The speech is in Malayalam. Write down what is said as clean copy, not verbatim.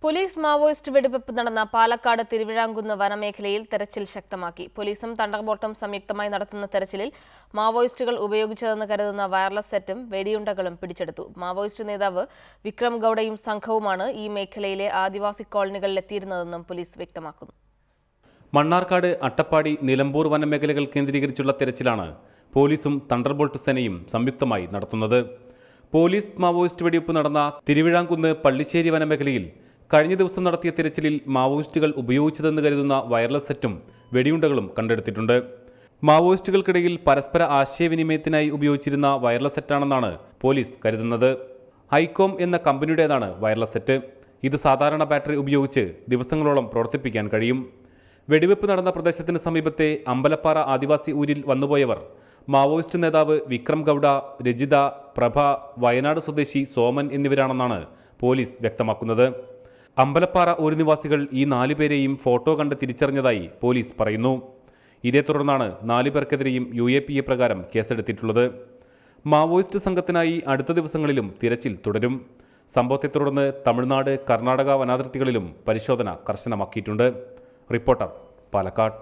പോലീസ് മാവോയിസ്റ്റ് വെടിവെപ്പ് നടന്ന പാലക്കാട് തിരുവിഴാംകുന്ന് വനമേഖലയിൽ തെരച്ചിൽ ശക്തമാക്കി. പോലീസും തണ്ടർബോൾട്ടും സംയുക്തമായി നടത്തുന്ന തെരച്ചിലിൽ മാവോയിസ്റ്റുകൾ ഉപയോഗിച്ചതെന്ന് കരുതുന്ന വയർലെസ് സെറ്റും വെടിയുണ്ടകളും പിടിച്ചെടുത്തു. മാവോയിസ്റ്റ് നേതാവ് വിക്രം ഗൌഡയും സംഘവുമാണ് ഈ മേഖലയിലെ ആദിവാസി കോളനികളിലെത്തിയിരുന്നതെന്നും പോലീസ് വ്യക്തമാക്കുന്നു. മണ്ണാർക്കാട്, അട്ടപ്പാടി, നിലമ്പൂർ വനമേഖലകൾ കേന്ദ്രീകരിച്ചുള്ള തെരച്ചിലാണ് പോലീസും തണ്ടർബോൾട്ട് സേനയും സംയുക്തമായി നടത്തുന്നത്. പോലീസ് മാവോയിസ്റ്റ് വെടിവെപ്പ് നടന്ന തിരുവിഴാംകുന്ന് പള്ളിശ്ശേരി വനമേഖലയിൽ കഴിഞ്ഞ ദിവസം നടത്തിയ തിരച്ചിലിൽ മാവോയിസ്റ്റുകൾ ഉപയോഗിച്ചതെന്ന് കരുതുന്ന വയർലെസ് സെറ്റും വെടിയുണ്ടകളും കണ്ടെടുത്തിട്ടുണ്ട്. മാവോയിസ്റ്റുകൾക്കിടയിൽ പരസ്പര ആശയവിനിമയത്തിനായി ഉപയോഗിച്ചിരുന്ന വയർലെസ് സെറ്റാണെന്നാണ് പോലീസ് കരുതുന്നത്. ഐകോം എന്ന കമ്പനിയുടേതാണ് വയർലെസ് സെറ്റ്. ഇത് സാധാരണ ബാറ്ററി ഉപയോഗിച്ച് ദിവസങ്ങളോളം പ്രവർത്തിപ്പിക്കാൻ കഴിയും. വെടിവെപ്പ് നടന്ന പ്രദേശത്തിന് സമീപത്തെ അമ്പലപ്പാറ ആദിവാസി ഊരിൽ വന്നുപോയവർ മാവോയിസ്റ്റ് നേതാവ് വിക്രം ഗൌഡ, രജിത, പ്രഭ, വയനാട് സ്വദേശി സോമൻ എന്നിവരാണെന്നാണ് പോലീസ് വ്യക്തമാക്കുന്നത്. അമ്പലപ്പാറ ഊര് നിവാസികൾ ഈ 4 പേരെയും ഫോട്ടോ കണ്ട് തിരിച്ചറിഞ്ഞതായി പോലീസ് പറയുന്നു. ഇതേ തുടർന്നാണ് 4 പേർക്കെതിരെയും UAPA പ്രകാരം കേസെടുത്തിട്ടുള്ളത്. മാവോയിസ്റ്റ് സംഘത്തിനായി അടുത്ത ദിവസങ്ങളിലും തിരച്ചിൽ തുടരും. സംഭവത്തെ തുടർന്ന് തമിഴ്നാട്, കർണാടക വനാതിർത്തികളിലും പരിശോധന കർശനമാക്കിയിട്ടുണ്ട്. റിപ്പോർട്ടർ, പാലക്കാട്.